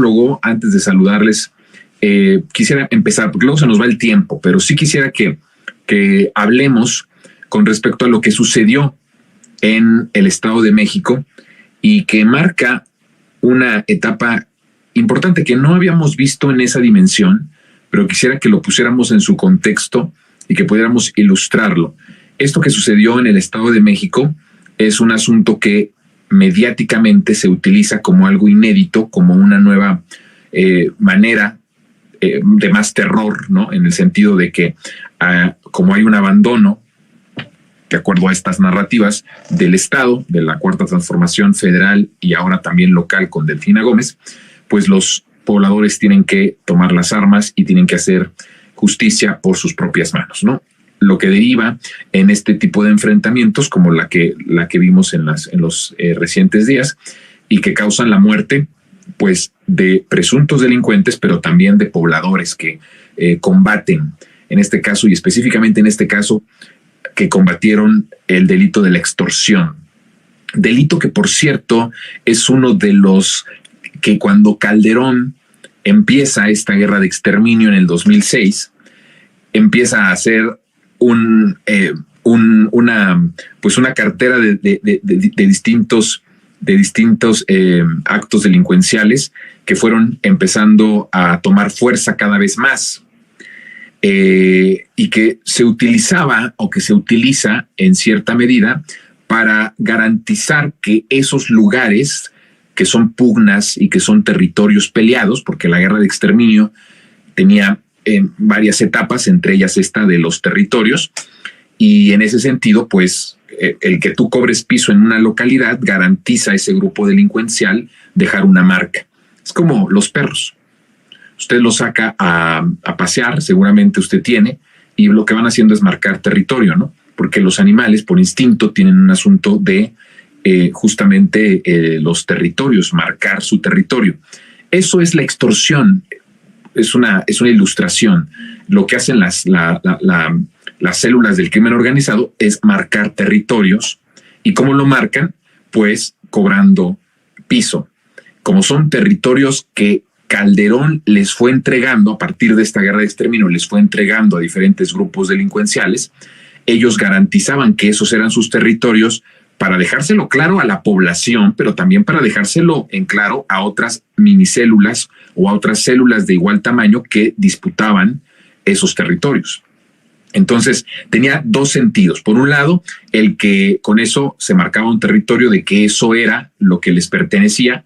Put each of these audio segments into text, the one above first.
monólogo, antes de saludarles, quisiera empezar, porque luego se nos va el tiempo, pero sí quisiera que hablemos con respecto a lo que sucedió en el Estado de México y que marca una etapa importante que no habíamos visto en esa dimensión, pero quisiera que lo pusiéramos en su contexto y que pudiéramos ilustrarlo. Esto que sucedió en el Estado de México es un asunto que mediáticamente se utiliza como algo inédito, como una nueva manera de más terror, ¿no? En el sentido de que como hay un abandono, de acuerdo a estas narrativas, del Estado, de la Cuarta Transformación federal y ahora también local con Delfina Gómez, pues los pobladores tienen que tomar las armas y tienen que hacer justicia por sus propias manos, ¿no? Lo que deriva en este tipo de enfrentamientos como la que vimos en los recientes días y que causan la muerte pues de presuntos delincuentes, pero también de pobladores que combaten en este caso, y específicamente en este caso, que combatieron el delito de la extorsión. Delito que, por cierto, es uno de los que cuando Calderón empieza esta guerra de exterminio en el 2006, empieza a hacer una cartera de distintos actos delincuenciales que fueron empezando a tomar fuerza cada vez más y que se utilizaba o que se utiliza en cierta medida para garantizar que esos lugares que son pugnas y que son territorios peleados, porque la guerra de exterminio tenía varias etapas, entre ellas esta de los territorios, y en ese sentido, pues, el que tú cobres piso en una localidad garantiza a ese grupo delincuencial dejar una marca. Es como los perros. Usted los saca a pasear, seguramente usted tiene, y lo que van haciendo es marcar territorio, ¿no? Porque los animales, por instinto, tienen un asunto de justamente los territorios, marcar su territorio. Eso es la extorsión, es una ilustración. Lo que hacen las células del crimen organizado es marcar territorios. ¿Y cómo lo marcan? Pues cobrando piso. Como son territorios que Calderón les fue entregando a partir de esta guerra de exterminio, les fue entregando a diferentes grupos delincuenciales, ellos garantizaban que esos eran sus territorios para dejárselo claro a la población, pero también para dejárselo en claro a otras minicélulas o a otras células de igual tamaño que disputaban esos territorios. Entonces tenía dos sentidos. Por un lado, el que con eso se marcaba un territorio de que eso era lo que les pertenecía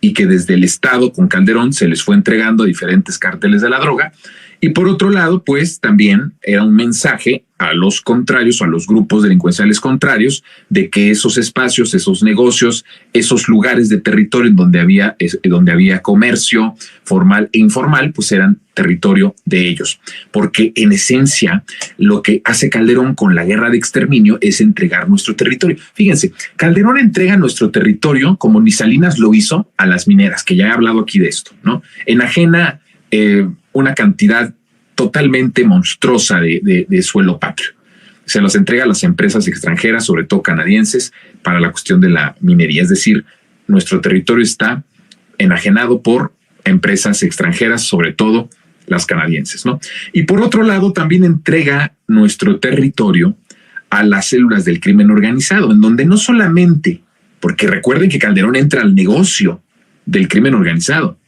y que desde el Estado con Calderón se les fue entregando a diferentes cárteles de la droga. Y por otro lado, pues también era un mensaje a los contrarios, a los grupos delincuenciales contrarios, de que esos espacios, esos negocios, esos lugares de territorio donde había comercio formal e informal, pues eran territorio de ellos. Porque en esencia, lo que hace Calderón con la guerra de exterminio es entregar nuestro territorio. Fíjense, Calderón entrega nuestro territorio, como ni Salinas lo hizo, a las mineras, que ya he hablado aquí de esto, ¿no? Enajena una cantidad totalmente monstruosa de suelo patrio. Se los entrega a las empresas extranjeras, sobre todo canadienses, para la cuestión de la minería. Es decir, nuestro territorio está enajenado por empresas extranjeras, sobre todo las canadienses, ¿no? Y por otro lado, también entrega nuestro territorio a las células del crimen organizado, en donde no solamente, porque recuerden que Calderón entra al negocio del crimen organizado,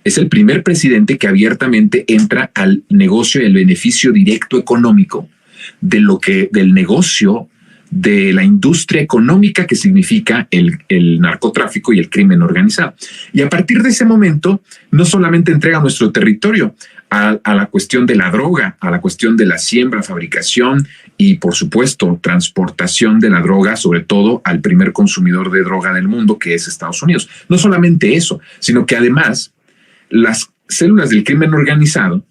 es el primer presidente que abiertamente entra al negocio y el beneficio directo económico del negocio de la industria económica que significa el narcotráfico y el crimen organizado. Y a partir de ese momento, no solamente entrega nuestro territorio a la cuestión de la droga, a la cuestión de la siembra, fabricación y, por supuesto, transportación de la droga, sobre todo al primer consumidor de droga del mundo, que es Estados Unidos. No solamente eso, sino que además las células del crimen organizado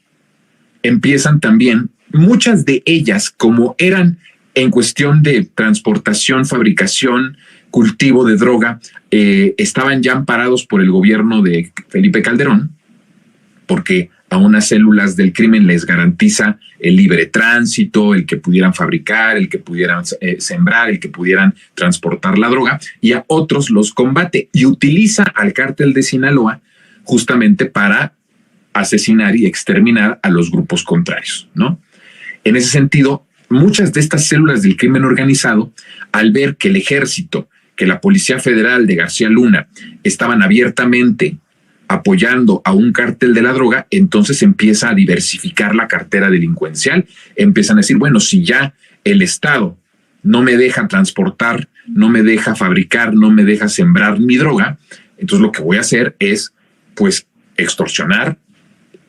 empiezan también, muchas de ellas, como eran en cuestión de transportación, fabricación, cultivo de droga, estaban ya amparados por el gobierno de Felipe Calderón, porque a unas células del crimen les garantiza el libre tránsito, el que pudieran fabricar, el que pudieran sembrar, el que pudieran transportar la droga, y a otros los combate y utiliza al cártel de Sinaloa justamente para asesinar y exterminar a los grupos contrarios, ¿no? En ese sentido, muchas de estas células del crimen organizado, al ver que el ejército, que la Policía Federal de García Luna estaban abiertamente apoyando a un cártel de la droga, entonces empieza a diversificar la cartera delincuencial. Empiezan a decir, bueno, si ya el Estado no me deja transportar, no me deja fabricar, no me deja sembrar mi droga, entonces lo que voy a hacer es, pues, extorsionar,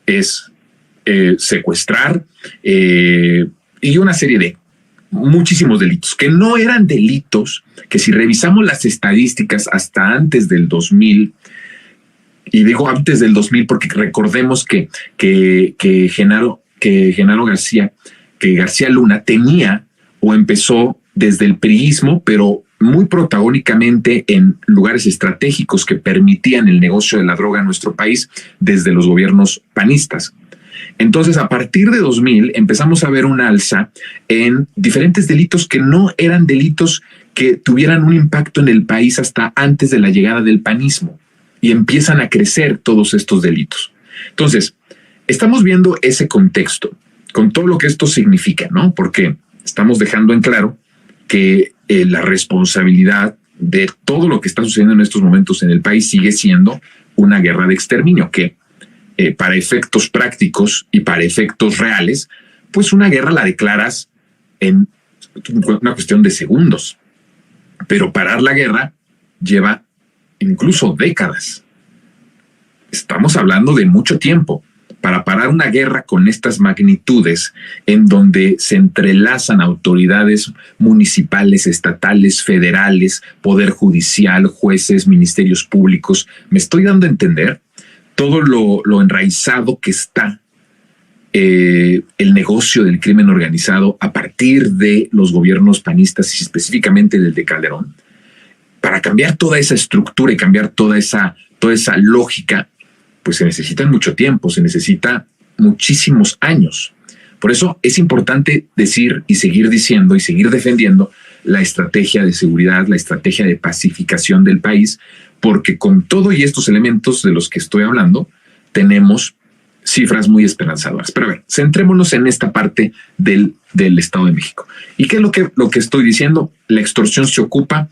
es secuestrar y una serie de muchísimos delitos, que no eran delitos, que si revisamos las estadísticas hasta antes del 2000, y digo antes del 2000 porque recordemos que Genaro García, que García Luna tenía o empezó desde el priismo, pero muy protagónicamente en lugares estratégicos que permitían el negocio de la droga en nuestro país desde los gobiernos panistas. Entonces, a partir de 2000 empezamos a ver un alza en diferentes delitos que no eran delitos que tuvieran un impacto en el país hasta antes de la llegada del panismo, y empiezan a crecer todos estos delitos. Entonces, estamos viendo ese contexto con todo lo que esto significa, ¿no? Porque estamos dejando en claro que la responsabilidad de todo lo que está sucediendo en estos momentos en el país sigue siendo una guerra de exterminio, que para efectos prácticos y para efectos reales, pues una guerra la declaras en una cuestión de segundos. Pero parar la guerra lleva incluso décadas. Estamos hablando de mucho tiempo. Para parar una guerra con estas magnitudes, en donde se entrelazan autoridades municipales, estatales, federales, poder judicial, jueces, ministerios públicos, me estoy dando a entender todo lo enraizado que está el negocio del crimen organizado a partir de los gobiernos panistas y específicamente del de Calderón. Para cambiar toda esa estructura y cambiar toda esa lógica, pues se necesita mucho tiempo, se necesita muchísimos años. Por eso es importante decir y seguir diciendo y seguir defendiendo la estrategia de seguridad, la estrategia de pacificación del país, porque con todo y estos elementos de los que estoy hablando, tenemos cifras muy esperanzadoras. Pero a ver, centrémonos en esta parte del Estado de México. ¿Y qué es lo que estoy diciendo? La extorsión se ocupa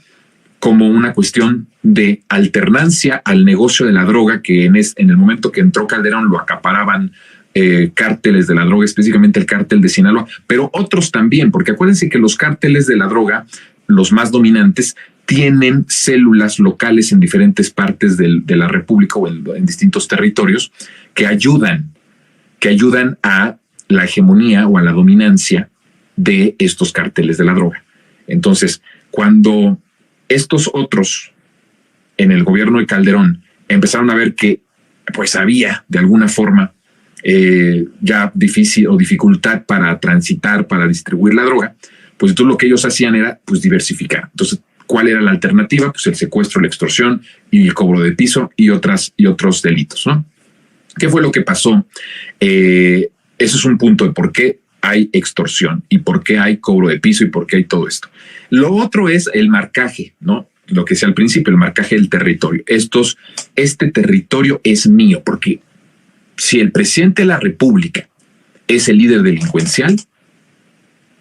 como una cuestión de alternancia al negocio de la droga, que en el momento que entró Calderón lo acaparaban cárteles de la droga, específicamente el cártel de Sinaloa, pero otros también, porque acuérdense que los cárteles de la droga, los más dominantes, tienen células locales en diferentes partes de la República o en distintos territorios que ayudan a la hegemonía o a la dominancia de estos cárteles de la droga. Entonces, cuando estos otros en el gobierno de Calderón empezaron a ver que pues había de alguna forma ya difícil o dificultad para transitar, para distribuir la droga, pues entonces lo que ellos hacían era pues diversificar. Entonces, ¿cuál era la alternativa? Pues el secuestro, la extorsión y el cobro de piso y otros delitos, ¿no? ¿Qué fue lo que pasó? Eso es un punto de por qué hay extorsión y por qué hay cobro de piso y por qué hay todo esto. Lo otro es el marcaje, ¿no? Lo que decía al principio, el marcaje del territorio. Este territorio es mío, porque si el presidente de la República es el líder delincuencial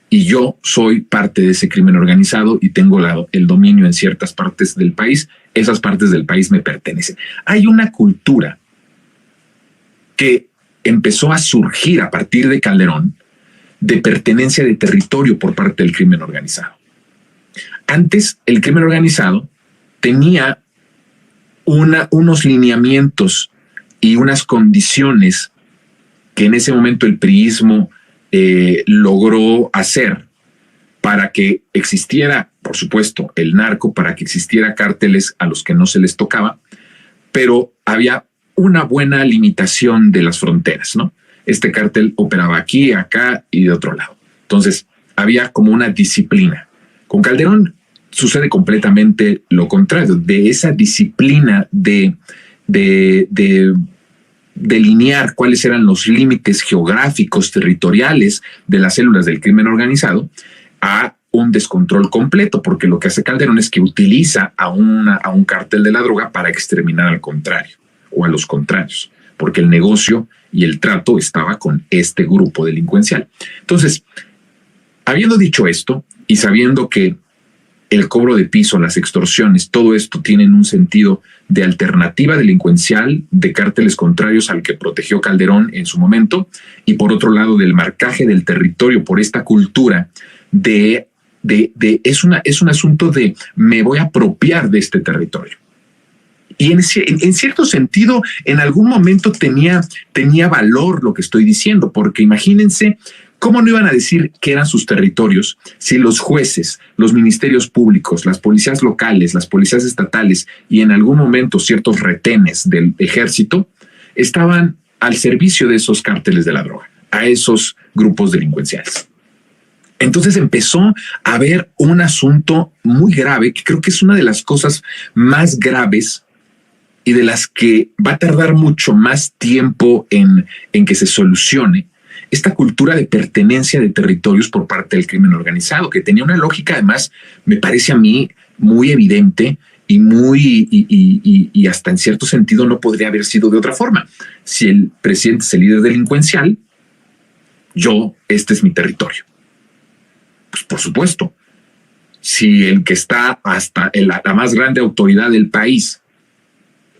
y yo soy parte de ese crimen organizado y tengo el dominio en ciertas partes del país, esas partes del país me pertenecen. Hay una cultura que empezó a surgir a partir de Calderón de pertenencia de territorio por parte del crimen organizado. Antes, el crimen organizado tenía unos lineamientos y unas condiciones que en ese momento el priismo logró hacer para que existiera, por supuesto, el narco, para que existiera cárteles a los que no se les tocaba, pero había una buena limitación de las fronteras, ¿no? Este cártel operaba aquí, acá y de otro lado. Entonces, había como una disciplina. Con Calderón sucede completamente lo contrario. De esa disciplina de delinear cuáles eran los límites geográficos, territoriales de las células del crimen organizado, a un descontrol completo, porque lo que hace Calderón es que utiliza a un cártel de la droga para exterminar al contrario. o a los contrarios, porque el negocio y el trato estaba con este grupo delincuencial. Entonces, habiendo dicho esto y sabiendo que el cobro de piso, las extorsiones, todo esto tienen un sentido de alternativa delincuencial de cárteles contrarios al que protegió Calderón en su momento, y por otro lado del marcaje del territorio por esta cultura es un asunto de me voy a apropiar de este territorio. Y en cierto sentido, en algún momento tenía valor lo que estoy diciendo, porque imagínense cómo no iban a decir que eran sus territorios si los jueces, los ministerios públicos, las policías locales, las policías estatales y en algún momento ciertos retenes del ejército estaban al servicio de esos cárteles de la droga, a esos grupos delincuenciales. Entonces empezó a haber un asunto muy grave, que creo que es una de las cosas más graves y de las que va a tardar mucho más tiempo en que se solucione, esta cultura de pertenencia de territorios por parte del crimen organizado, que tenía una lógica, además, me parece a mí muy evidente y hasta en cierto sentido no podría haber sido de otra forma. Si el presidente es el líder delincuencial, este es mi territorio. Pues por supuesto, si el que está hasta la más grande autoridad del país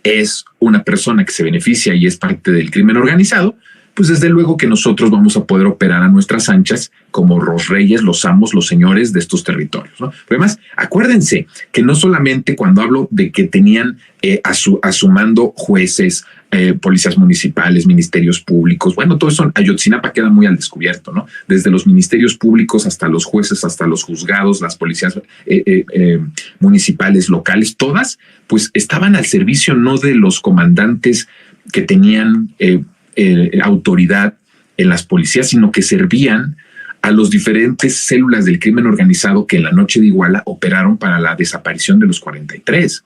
es una persona que se beneficia y es parte del crimen organizado, pues desde luego que nosotros vamos a poder operar a nuestras anchas como los reyes, los amos, los señores de estos territorios, ¿no? Pero además, acuérdense que no solamente cuando hablo de que tenían a su mando jueces, policías municipales, ministerios públicos, bueno, todo eso, Ayotzinapa queda muy al descubierto, ¿no? Desde los ministerios públicos hasta los jueces, hasta los juzgados, las policías municipales, locales, todas, pues estaban al servicio no de los comandantes que tenían autoridad en las policías, sino que servían a los diferentes células del crimen organizado que en la noche de Iguala operaron para la desaparición de los 43.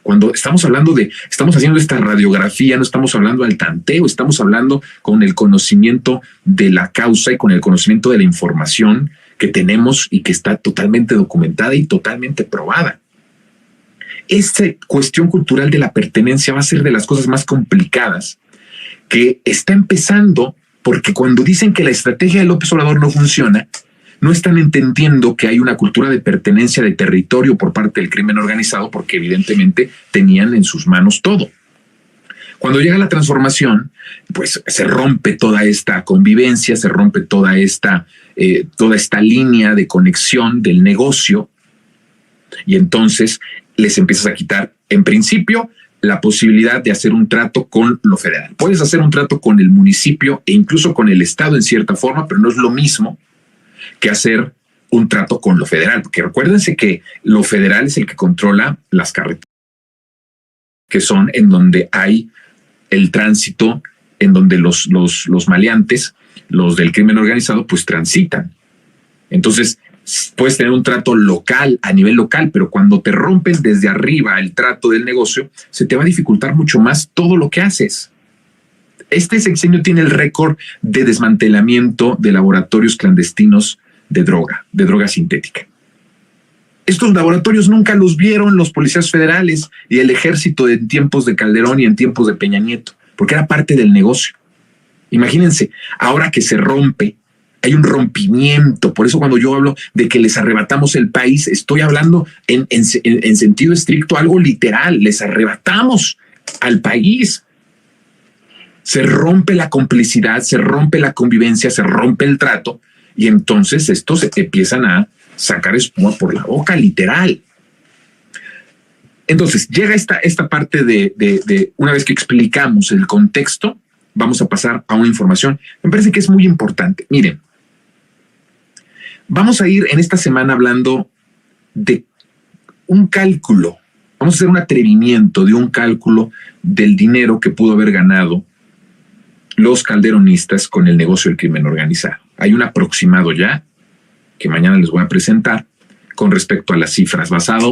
Cuando estamos haciendo esta radiografía, no estamos hablando al tanteo, estamos hablando con el conocimiento de la causa y con el conocimiento de la información que tenemos y que está totalmente documentada y totalmente probada. Esta cuestión cultural de la pertenencia va a ser de las cosas más complicadas que está empezando, porque cuando dicen que la estrategia de López Obrador no funciona, no están entendiendo que hay una cultura de pertenencia de territorio por parte del crimen organizado, porque evidentemente tenían en sus manos todo. Cuando llega la transformación, pues se rompe toda esta convivencia, se rompe toda esta línea de conexión del negocio, y entonces les empiezas a quitar, en principio, la posibilidad de hacer un trato con lo federal. Puedes hacer un trato con el municipio e incluso con el estado en cierta forma, pero no es lo mismo que hacer un trato con lo federal, porque recuérdense que lo federal es el que controla las carreteras, que son en donde hay el tránsito, en donde los maleantes, los del crimen organizado, pues transitan. Entonces, puedes tener un trato local, a nivel local, pero cuando te rompen desde arriba el trato del negocio, se te va a dificultar mucho más todo lo que haces. Este sexenio tiene el récord de desmantelamiento de laboratorios clandestinos de droga sintética. Estos laboratorios nunca los vieron los policías federales y el ejército en tiempos de Calderón y en tiempos de Peña Nieto, porque era parte del negocio. Imagínense, ahora que se rompe, hay un rompimiento. Por eso cuando yo hablo de que les arrebatamos el país, estoy hablando en sentido estricto, algo literal. Les arrebatamos al país. Se rompe la complicidad, se rompe la convivencia, se rompe el trato, y entonces estos se empiezan a sacar espuma por la boca, literal. Entonces llega esta parte de una vez que explicamos el contexto, vamos a pasar a una información. Me parece que es muy importante. Miren, vamos a ir en esta semana hablando de un cálculo. Vamos a hacer un atrevimiento de un cálculo del dinero que pudo haber ganado los calderonistas con el negocio del crimen organizado. Hay un aproximado ya que mañana les voy a presentar con respecto a las cifras, basado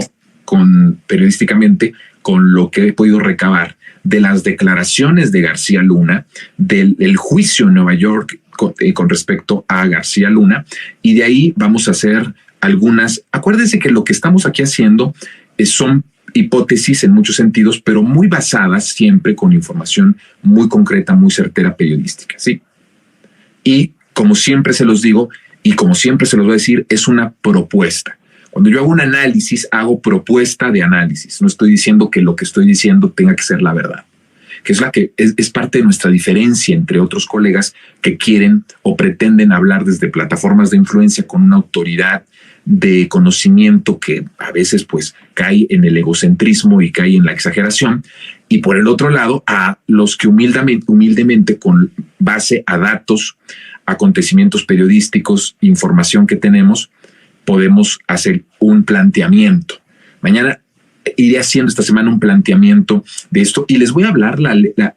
periodísticamente con lo que he podido recabar de las declaraciones de García Luna, del juicio en Nueva York con respecto a García Luna, y de ahí vamos a hacer algunas. Acuérdense que lo que estamos aquí haciendo son hipótesis en muchos sentidos, pero muy basadas siempre con información muy concreta, muy certera periodística, ¿sí? Y como siempre se los digo, y como siempre se los voy a decir, es una propuesta. Cuando yo hago un análisis, hago propuesta de análisis. No estoy diciendo que lo que estoy diciendo tenga que ser la verdad, que es la que es parte de nuestra diferencia entre otros colegas que quieren o pretenden hablar desde plataformas de influencia con una autoridad de conocimiento que a veces pues cae en el egocentrismo y cae en la exageración, y por el otro lado a los que humildemente con base a datos, acontecimientos periodísticos, información que tenemos, podemos hacer un planteamiento. Mañana iré haciendo esta semana un planteamiento de esto y les voy a hablar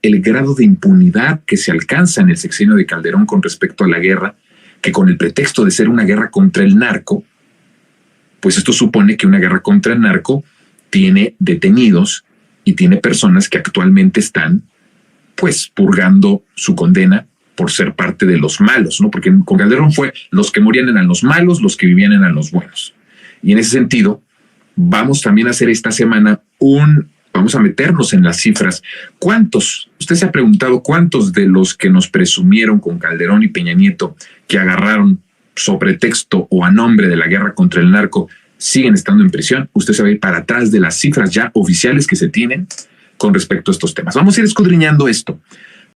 el grado de impunidad que se alcanza en el sexenio de Calderón con respecto a la guerra, que con el pretexto de ser una guerra contra el narco, pues esto supone que una guerra contra el narco tiene detenidos y tiene personas que actualmente están pues purgando su condena por ser parte de los malos, ¿no? Porque con Calderón fue los que morían eran los malos, los que vivían eran los buenos. Y en ese sentido, vamos también a hacer esta semana vamos a meternos en las cifras. ¿Cuántos? Usted se ha preguntado cuántos de los que nos presumieron con Calderón y Peña Nieto que agarraron sobre texto o a nombre de la guerra contra el narco siguen estando en prisión. Usted se va a ir para atrás de las cifras ya oficiales que se tienen con respecto a estos temas. Vamos a ir escudriñando esto.